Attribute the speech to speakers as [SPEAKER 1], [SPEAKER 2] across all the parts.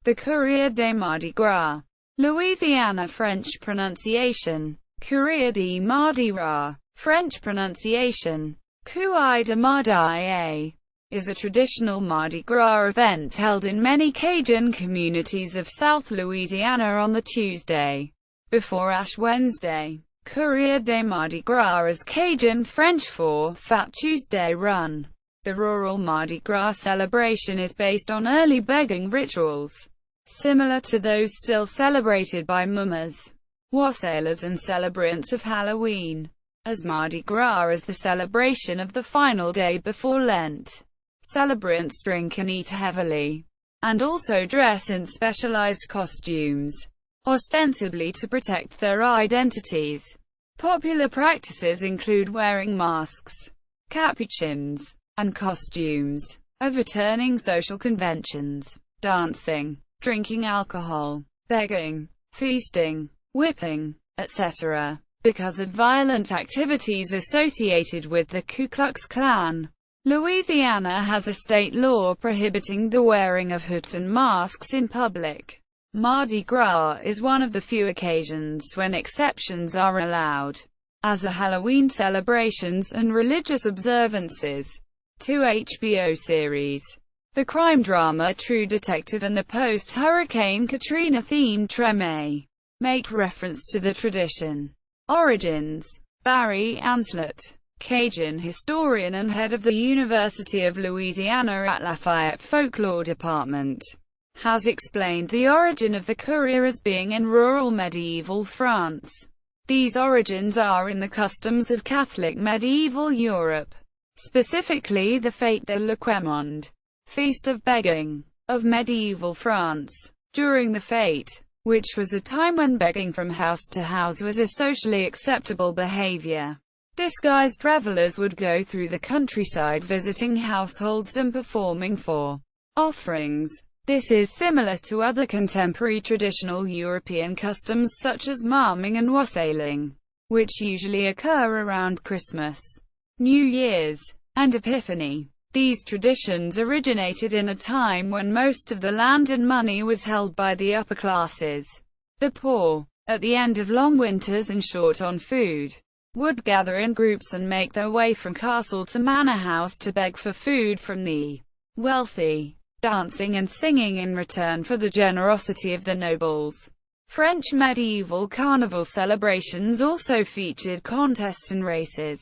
[SPEAKER 1] The Courir de Mardi Gras. Louisiana French pronunciation. Courir de Mardi Gras. French pronunciation. Kuï de Mardi, is a traditional Mardi Gras event held in many Cajun communities of South Louisiana on the Tuesday before Ash Wednesday. Courir de Mardi Gras is Cajun French for Fat Tuesday Run. The rural Mardi Gras celebration is based on early begging rituals, similar to those still celebrated by mummers, wassailers and celebrants of Halloween. As Mardi Gras is the celebration of the final day before Lent, celebrants drink and eat heavily, and also dress in specialized costumes, ostensibly to protect their identities. Popular practices include wearing masks, capuchons, and costumes, overturning social conventions, dancing, drinking alcohol, begging, feasting, whipping, etc. Because of violent activities associated with the Ku Klux Klan. Louisiana has a state law prohibiting the wearing of hoods and masks in public. Mardi Gras is one of the few occasions when exceptions are allowed, as are Halloween celebrations and religious observances. 2 HBO series, the crime drama True Detective and the post-Hurricane Katrina themed Treme, make reference to the tradition. Origins. Barry Anslett, Cajun historian and head of the University of Louisiana at Lafayette Folklore Department, has explained the origin of the kuตั๋iр as being in rural medieval France. These origins are in the customs of Catholic medieval Europe, specifically the Fête de la Quémonde, Feast of Begging, of medieval France. During the fête, which was a time when begging from house to house was a socially acceptable behavior, disguised revelers would go through the countryside visiting households and performing for offerings. This is similar to other contemporary traditional European customs such as mumming and wassailing, which usually occur around Christmas, New Year's, and Epiphany. These traditions originated in a time when most of the land and money was held by the upper classes. The poor, at the end of long winters and short on food, would gather in groups and make their way from castle to manor house to beg for food from the wealthy, dancing and singing in return for the generosity of the nobles. French medieval carnival celebrations also featured contests and races,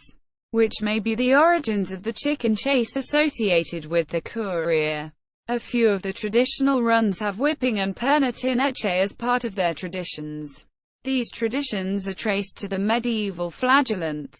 [SPEAKER 1] which may be the origins of the chicken chase associated with the kuตั๋iр. A few of the traditional runs have whipping and patin-eche as part of their traditions. These traditions are traced to the medieval flagellants,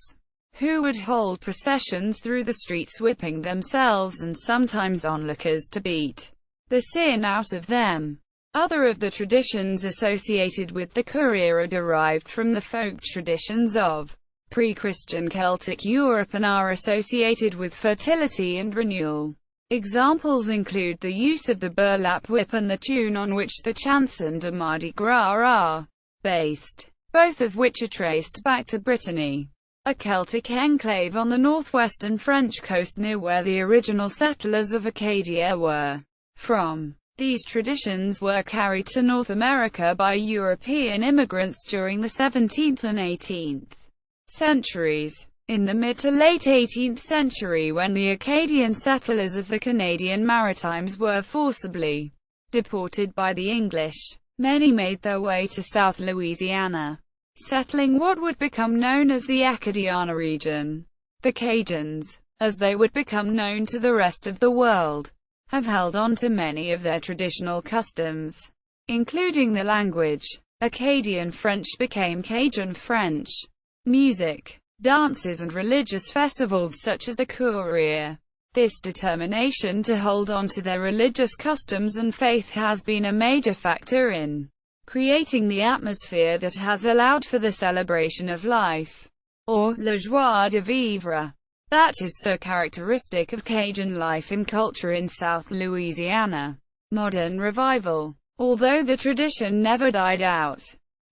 [SPEAKER 1] who would hold processions through the streets whipping themselves and sometimes onlookers to beat the sin out of them. Other of the traditions associated with the kuตั๋iр are derived from the folk traditions of pre-Christian Celtic Europe and are associated with fertility and renewal. Examples include the use of the burlap whip and the tune on which the chanson de Mardi Gras are based, both of which are traced back to Brittany, a Celtic enclave on the northwestern French coast near where the original settlers of Acadia were from. These traditions were carried to North America by European immigrants during the 17th and 18th centuries. In the mid to late 18th century, when the Acadian settlers of the Canadian Maritimes were forcibly deported by the English, many made their way to South Louisiana, settling what would become known as the Acadiana region. The Cajuns, as they would become known to the rest of the world, have held on to many of their traditional customs, including the language. Acadian French became Cajun French. Music, dances and religious festivals such as the kuตั๋iр. This determination to hold on to their religious customs and faith has been a major factor in creating the atmosphere that has allowed for the celebration of life, or la joie de vivre, that is so characteristic of Cajun life and culture in South Louisiana. Modern revival. Although the tradition never died out,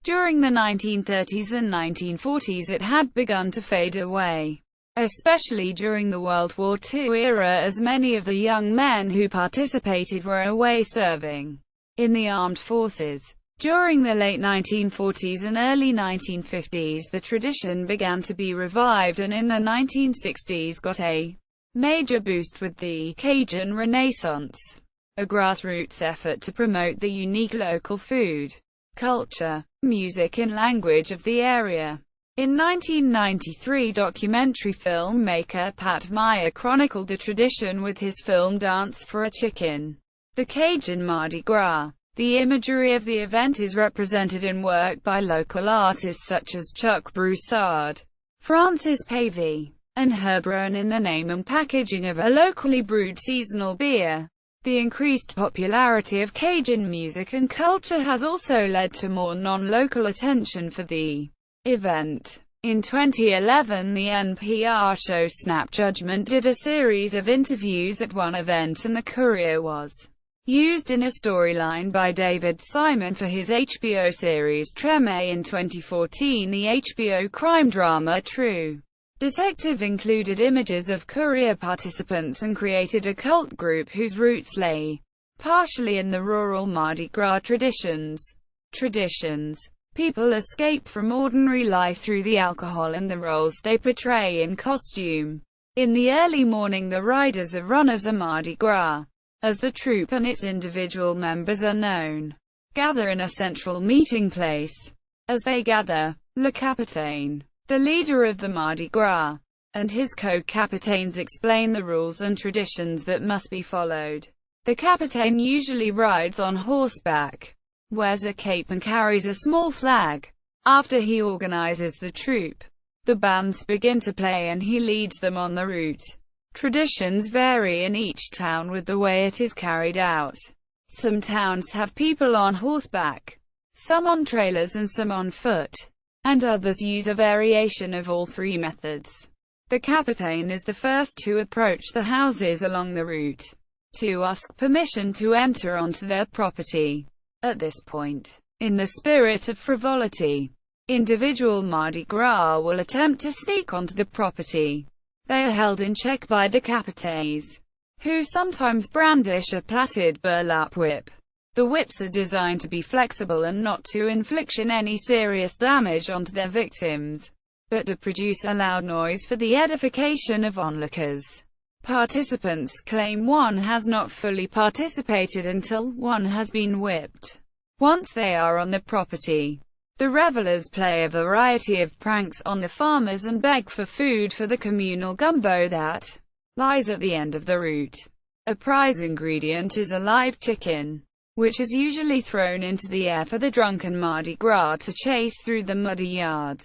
[SPEAKER 1] during the 1930s and 1940s it had begun to fade away, especially during the World War II era, as many of the young men who participated were away serving. in the armed forces. During the late 1940s and early 1950s, the tradition began to be revived, and in the 1960s got a major boost with the Cajun Renaissance, a grassroots effort to promote the unique local food, culture, music and language of the area. In 1993, documentary filmmaker Pat Meyer chronicled the tradition with his film Dance for a Chicken, the Cajun Mardi Gras. The imagery of the event is represented in work by local artists such as Chuck Broussard, Francis Pavey, and Herb Rowan in the name and packaging of a locally brewed seasonal beer. The increased popularity of Cajun music and culture has also led to more non-local attention for the event. In 2011, the NPR show Snap Judgment did a series of interviews at one event, and the kuตั๋iʁ was used in a storyline by David Simon for his HBO series Treme. In 2014, the HBO crime drama True Detective included images of kuตั๋iʁ participants and created a cult group whose roots lay partially in the rural Mardi Gras traditions. People escape from ordinary life through the alcohol and the roles they portray in costume. In the early morning, the riders or runners of Mardi Gras, as the troupe and its individual members are known, gather in a central meeting place. As they gather, Le Capitaine, the leader of the Mardi Gras, and his co-capitaines explain the rules and traditions that must be followed. The capitaine usually rides on horseback, wears a cape and carries a small flag. After he organizes the troupe, the bands begin to play and he leads them on the route. Traditions vary in each town with the way it is carried out. Some towns have people on horseback, some on trailers and some on foot, and others use a variation of all three methods. The capitaine is the first to approach the houses along the route, to ask permission to enter onto their property. At this point, in the spirit of frivolity, individual Mardi Gras will attempt to sneak onto the property. They are held in check by the capitaines, who sometimes brandish a plaited burlap whip. The whips are designed to be flexible and not to inflict any serious damage onto their victims, but to produce a loud noise for the edification of onlookers. Participants claim one has not fully participated until one has been whipped. Once they are on the property, the revelers play a variety of pranks on the farmers and beg for food for the communal gumbo that lies at the end of the route. A prize ingredient is a live chicken, which is usually thrown into the air for the drunken Mardi Gras to chase through the muddy yards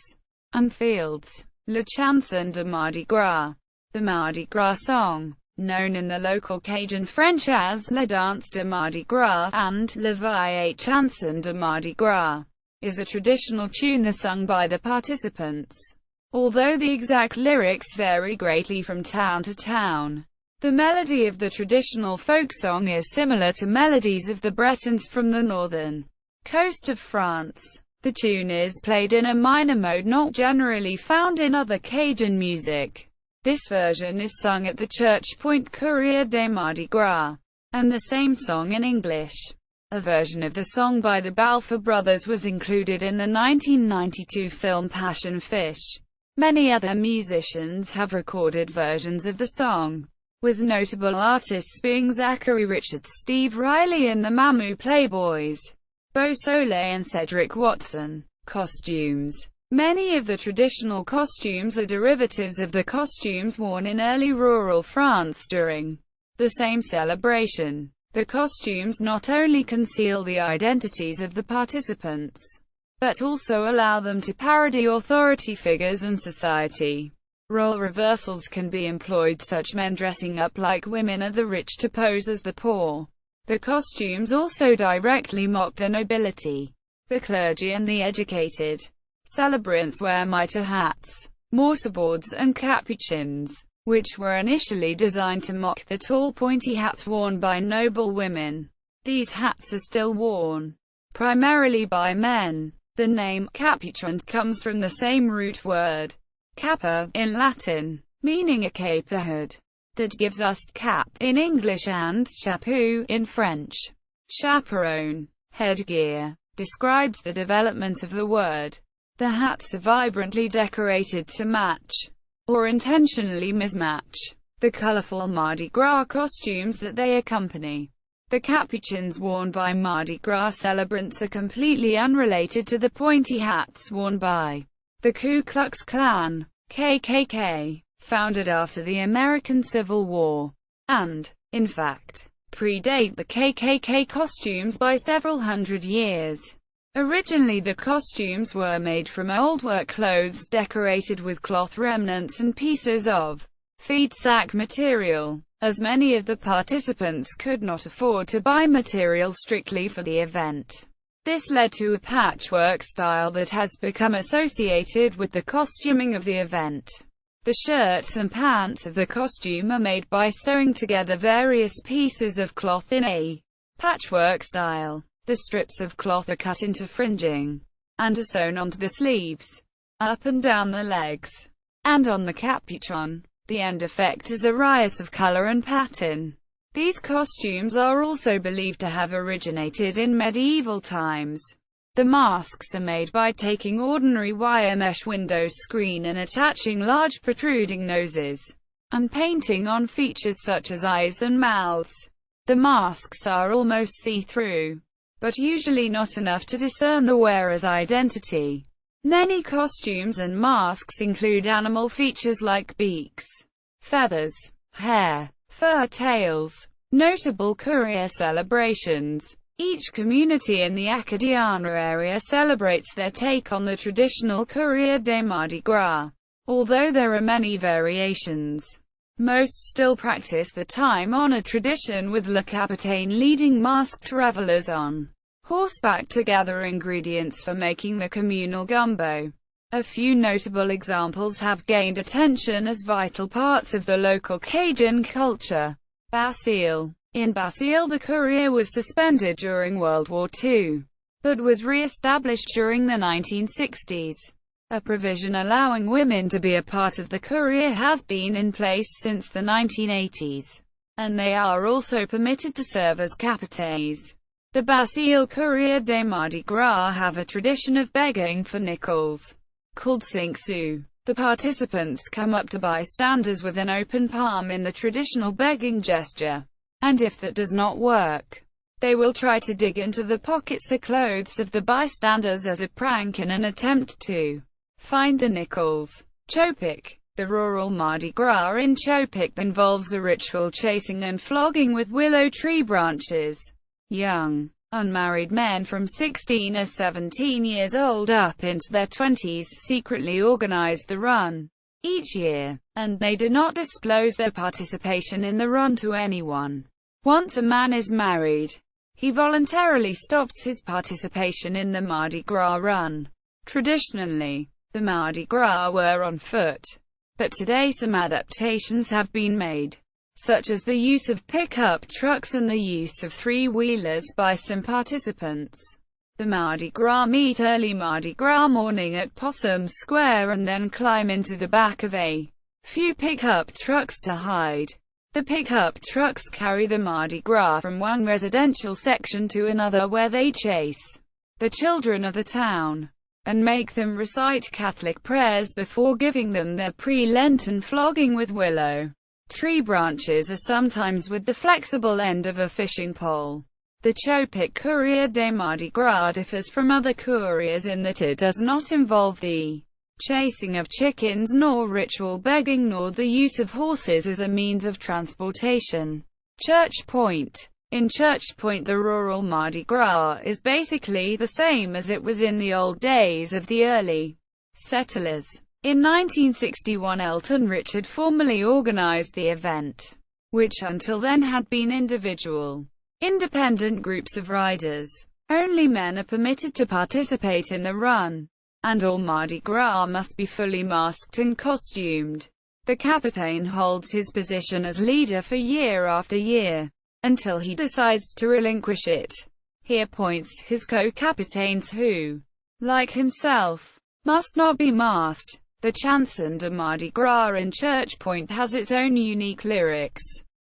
[SPEAKER 1] and fields. Le Chanson de Mardi Gras, the Mardi Gras song, known in the local Cajun French as La Danse de Mardi Gras and La Vieille Chanson de Mardi Gras, is a traditional tune sung by the participants. Although the exact lyrics vary greatly from town to town, the melody of the traditional folk song is similar to melodies of the Bretons from the northern coast of France. The tune is played in a minor mode not generally found in other Cajun music. This version is sung at the church point Courir de Mardi Gras, and the same song in English. A version of the song by the Balfour Brothers was included in the 1992 film Passion Fish. Many other musicians have recorded versions of the song, with notable artists being Zachary Richards, Steve Riley and the Mamou Playboys, Beau Soleil and Cedric Watson. Costumes. Many of the traditional costumes are derivatives of the costumes worn in early rural France during the same celebration. The costumes not only conceal the identities of the participants, but also allow them to parody authority figures and society. Role reversals can be employed, such men dressing up like women or the rich to pose as the poor. The costumes also directly mock the nobility, the clergy and the educated. Celebrants wear mitre hats, mortarboards and capuchons, which were initially designed to mock the tall pointy hats worn by noble women. These hats are still worn, primarily by men. The name capuchon comes from the same root word, capa, in Latin, meaning a cape or hood, that gives us cap in English and chapeau in French. Chaperone. Headgear. Describes the development of the word. The hats are vibrantly decorated to match, or intentionally mismatch, the colorful Mardi Gras costumes that they accompany. The capuchons worn by Mardi Gras celebrants are completely unrelated to the pointy hats worn by the Ku Klux Klan, KKK, founded after the American Civil War, and, in fact, predate the KKK costumes by several hundred years. Originally the costumes were made from old work clothes decorated with cloth remnants and pieces of feed sack material, as many of the participants could not afford to buy material strictly for the event. This led to a patchwork style that has become associated with the costuming of the event. The shirts and pants of the costume are made by sewing together various pieces of cloth in a patchwork style. The strips of cloth are cut into fringing, and are sewn onto the sleeves, up and down the legs, and on the capuchon. The end effect is a riot of color and pattern. These costumes are also believed to have originated in medieval times. The masks are made by taking ordinary wire mesh window screen and attaching large protruding noses, and painting on features such as eyes and mouths. The masks are almost see-through, but usually not enough to discern the wearer's identity. Many costumes and masks include animal features like beaks, feathers, hair, fur tails. Notable kuตั๋iʁ celebrations. Each community in the Acadiana area celebrates their take on the traditional Courir de Mardi Gras, although there are many variations. Most still practice the time-honored tradition, with Le Capitaine leading masked revelers on horseback to gather ingredients for making the communal gumbo. A few notable examples have gained attention as vital parts of the local Cajun culture. Bastille. In Bastille, the kuตั๋iʁ was suspended during World War II, but was re-established during the 1960s. A provision allowing women to be a part of the kuตั๋iʁ has been in place since the 1980s, and they are also permitted to serve as capitaines. The Bastille Courir de Mardi Gras have a tradition of begging for nickels, called 5 sous. The participants come up to bystanders with an open palm in the traditional begging gesture, and if that does not work, they will try to dig into the pockets or clothes of the bystanders as a prank in an attempt to find the nickels. Chopik. The rural Mardi Gras in Chopik involves a ritual chasing and flogging with willow tree branches. Young, unmarried men from 16 or 17 years old up into their 20s secretly organize the run each year, and they do not disclose their participation in the run to anyone. Once a man is married, he voluntarily stops his participation in the Mardi Gras run. Traditionally, the Mardi Gras were on foot, but today some adaptations have been made, such as the use of pickup trucks and the use of three-wheelers by some participants. The Mardi Gras meet early Mardi Gras morning at Possum Square and then climb into the back of a few pickup trucks to hide. The pickup trucks carry the Mardi Gras from one residential section to another, where they chase the children of the town and make them recite Catholic prayers before giving them their pre-Lenten flogging with willow tree branches, or sometimes with the flexible end of a fishing pole. The Chopik Courir de Mardi Gras differs from other kuตั๋iʁs in that it does not involve the chasing of chickens, nor ritual begging, nor the use of horses as a means of transportation. Church Point. In Church Point, the rural Mardi Gras is basically the same as it was in the old days of the early settlers. In 1961, Elton Richard formally organized the event, which until then had been individual, independent groups of riders. Only men are permitted to participate in the run, and all Mardi Gras must be fully masked and costumed. The capitaine holds his position as leader for year after year, until he decides to relinquish it. He appoints his co-capitaines who, like himself, must not be masked. The Chanson de Mardi Gras in Church Point has its own unique lyrics.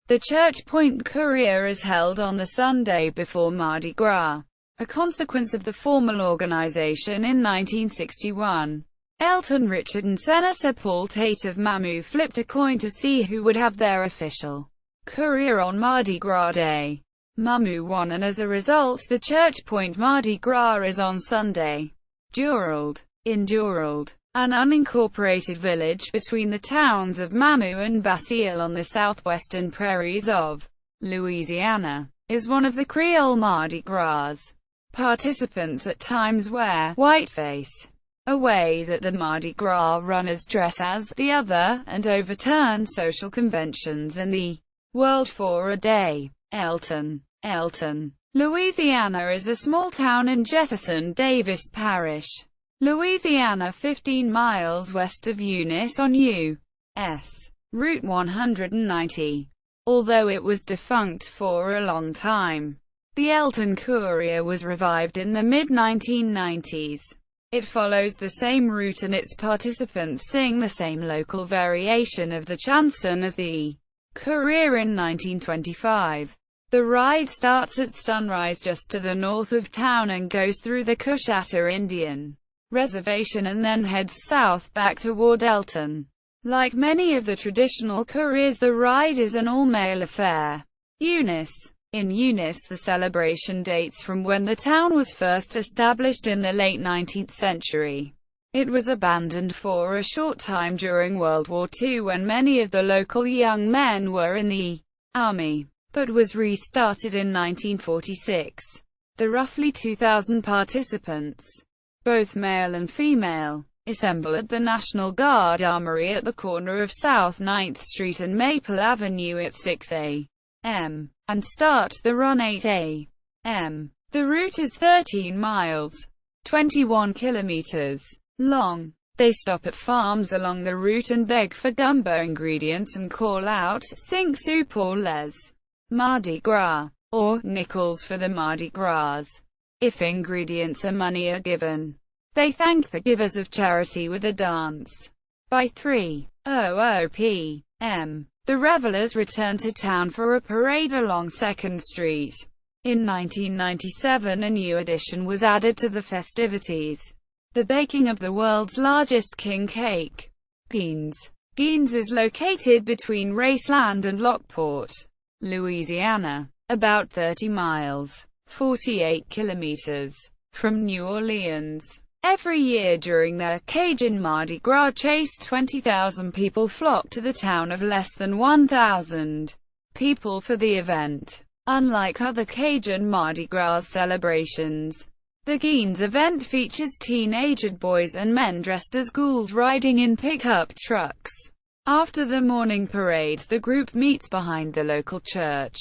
[SPEAKER 1] The Church Point kuตั๋iр is held on the Sunday before Mardi Gras, a consequence of the formal organization in 1961. Elton Richard and Senator Paul Tate of Mamou flipped a coin to see who would have their official kuตั๋iр on Mardi Gras Day. Mamou won, and as a result the Church Point Mardi Gras is on Sunday. Durald. In Durald, an unincorporated village between the towns of Mamou and Basile on the southwestern prairies of Louisiana, is one of the Creole Mardi Gras. Participants at times wear whiteface, a way that the Mardi Gras runners dress as the other, and overturn social conventions in the world for a day. Elton, Louisiana is a small town in Jefferson Davis Parish, Louisiana, 15 miles west of Eunice on U.S. Route 190. Although it was defunct for a long time, the Elton kuตั๋iр was revived in the mid-1990s. It follows the same route and its participants sing the same local variation of the chanson as the kuตั๋iр in 1925. The ride starts at sunrise just to the north of town and goes through the Coushatta Indian Reservation and then heads south back toward Elton. Like many of the traditional kuตั๋irs, the ride is an all-male affair. In Eunice, the celebration dates from when the town was first established in the late 19th century. It was abandoned for a short time during World War II when many of the local young men were in the army, but was restarted in 1946. The roughly 2,000 participants, both male and female, assemble at the National Guard Armory at the corner of South 9th Street and Maple Avenue at 6 a.m. and start the run 8 a.m. The route is 13 miles, 21 kilometers long. They stop at farms along the route and beg for gumbo ingredients and call out "Cinq sous pour les Mardi Gras," or nickels for the Mardi Gras. If ingredients or money are given, they thank the givers of charity with a dance. By 3:00 p.m., the revelers return to town for a parade along 2nd Street. In 1997, a new addition was added to the festivities: the baking of the world's largest king cake. Gaines is located between Raceland and Lockport, Louisiana, about 30 miles, 48 kilometers, from New Orleans. Every year during their Cajun Mardi Gras chase, 20,000 people flock to the town of less than 1,000 people for the event. Unlike other Cajun Mardi Gras celebrations, the Gaines event features teenaged boys and men dressed as ghouls riding in pickup trucks. After the morning parade, the group meets behind the local church,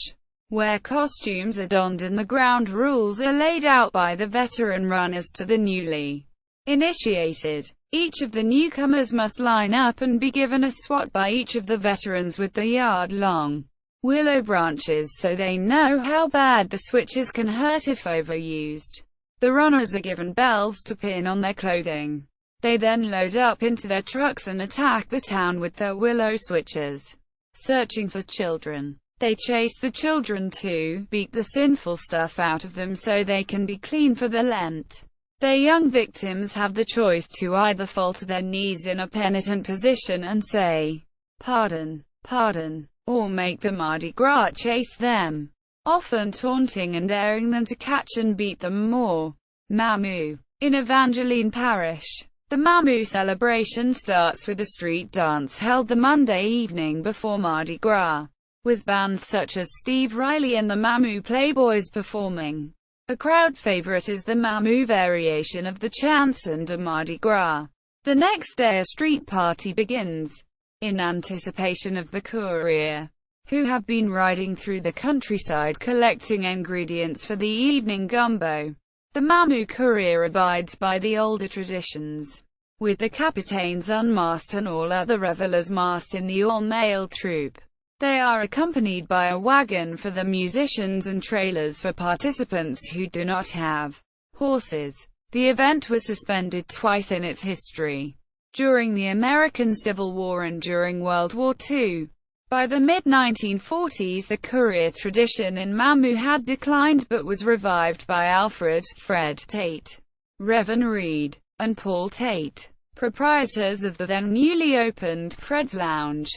[SPEAKER 1] where costumes are donned and the ground rules are laid out by the veteran runners to the newly initiated. Each of the newcomers must line up and be given a swat by each of the veterans with the yard-long willow branches so they know how bad the switches can hurt if overused. The runners are given bells to pin on their clothing. They then load up into their trucks and attack the town with their willow switches, searching for children. They chase the children to beat the sinful stuff out of them so they can be clean for the Lent. Their young victims have the choice to either fall to their knees in a penitent position and say, "Pardon, pardon," or make the Mardi Gras chase them, often taunting and daring them to catch and beat them more. Mamou. In Evangeline Parish, the Mamou celebration starts with a street dance held the Monday evening before Mardi Gras, with bands such as Steve Riley and the Mamou Playboys performing. A crowd favorite is the Mamou variation of the chanson de Mardi Gras. The next day a street party begins, in anticipation of the kuตั๋iр, who have been riding through the countryside collecting ingredients for the evening gumbo. The Mamou kuตั๋ir abides by the older traditions, with the capuchons unmasked and all other revelers masked in the all-male troupe. They are accompanied by a wagon for the musicians and trailers for participants who do not have horses. The event was suspended twice in its history, during the American Civil War and during World War II. By the mid-1940s, the kuģiʁ tradition in Mamou had declined but was revived by Alfred Fred Tate, Revan Reed, and Paul Tate, proprietors of the then newly opened Fred's Lounge.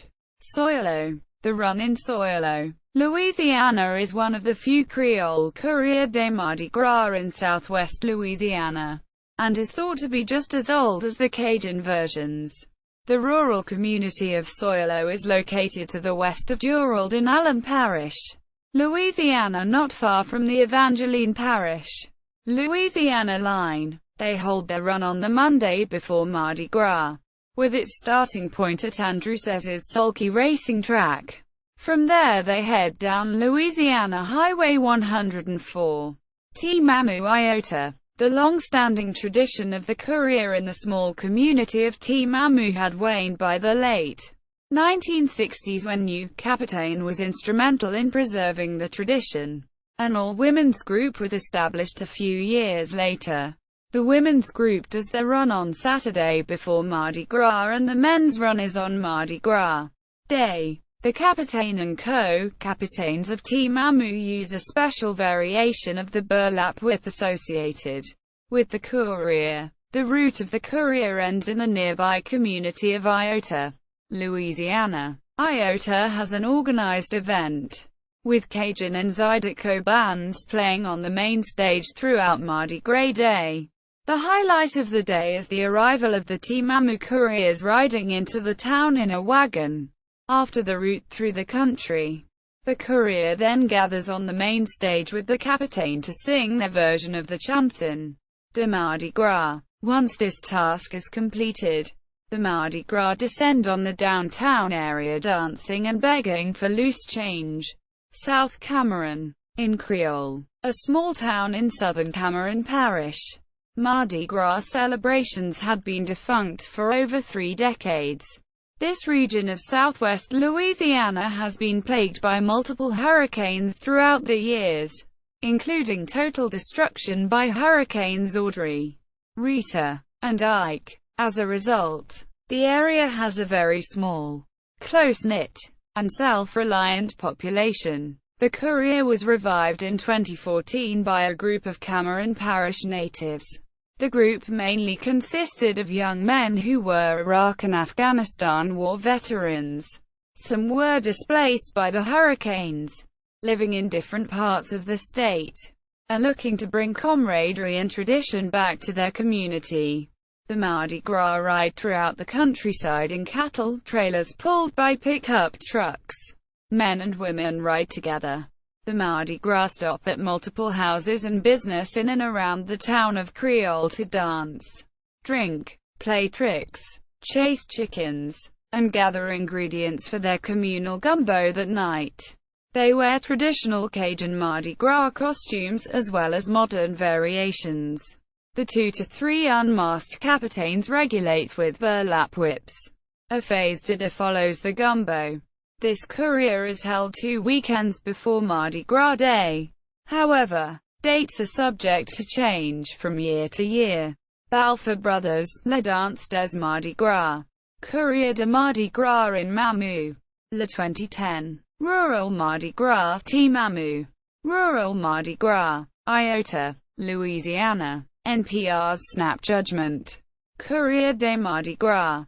[SPEAKER 1] Soilo. The run in Soilo, Louisiana is one of the few Creole Courir de Mardi Gras in southwest Louisiana, and is thought to be just as old as the Cajun versions. The rural community of Soilo is located to the west of Durald in Allen Parish, Louisiana, not far from the Evangeline Parish, Louisiana line. They hold their run on the Monday before Mardi Gras, with its starting point at Andrews's sulky racing track. From there they head down Louisiana Highway 104 to Mamou, Iota. The long-standing tradition of the kuģiʁ in the small community of Mamou had waned by the late 1960s when new Capuchon was instrumental in preserving the tradition. An all-women's group was established a few years later. The women's group does their run on Saturday before Mardi Gras and the men's run is on Mardi Gras Day. The Capuchon and co-capitains of Mamou use a special variation of the burlap whip associated with the kuģiʁ. The route of the kuģiʁ ends in the nearby community of Iota, Louisiana. Iota has an organized event, with Cajun and Zydeco bands playing on the main stage throughout Mardi Gras Day. The highlight of the day is the arrival of the Mamou kuģiʁ riding into the town in a wagon. After the route through the country, the kuģiʁ then gathers on the main stage with the Capuchon to sing their version of the chanson de Mardi Gras. Once this task is completed, the Mardi Gras descend on the downtown area dancing and begging for loose change. South Cameron. In Creole, a small town in southern Cameron Parish, Mardi Gras celebrations had been defunct for over 3 decades. This region of southwest Louisiana has been plagued by multiple hurricanes throughout the years, including total destruction by Hurricanes Audrey, Rita, and Ike. As a result, the area has a very small, close-knit, and self-reliant population. The kuģiʁ was revived in 2014 by a group of Cameron Parish natives. The group mainly consisted of young men who were Iraq and Afghanistan war veterans. Some were displaced by the hurricanes, living in different parts of the state, and looking to bring camaraderie and tradition back to their community. The Mardi Gras ride throughout the countryside in cattle trailers pulled by pickup trucks. Men and women ride together. The Mardi Gras stop at multiple houses and business in and around the town of Creole to dance, drink, play tricks, chase chickens, and gather ingredients for their communal gumbo that night. They wear traditional Cajun Mardi Gras costumes, as well as modern variations. The 2 to 3 unmasked Capuchons regulate with burlap whips. A phase dida follows the gumbo. This kuģiʁ is held 2 weekends before Mardi Gras Day. However, dates are subject to change from year to year. Balfour Brothers, La Danse des Mardi Gras. Courir de Mardi Gras in Mamou. La 2010. Rural Mardi Gras Mamou. Rural Mardi Gras, Iota, Louisiana. NPR's Snap Judgment. Courir de Mardi Gras.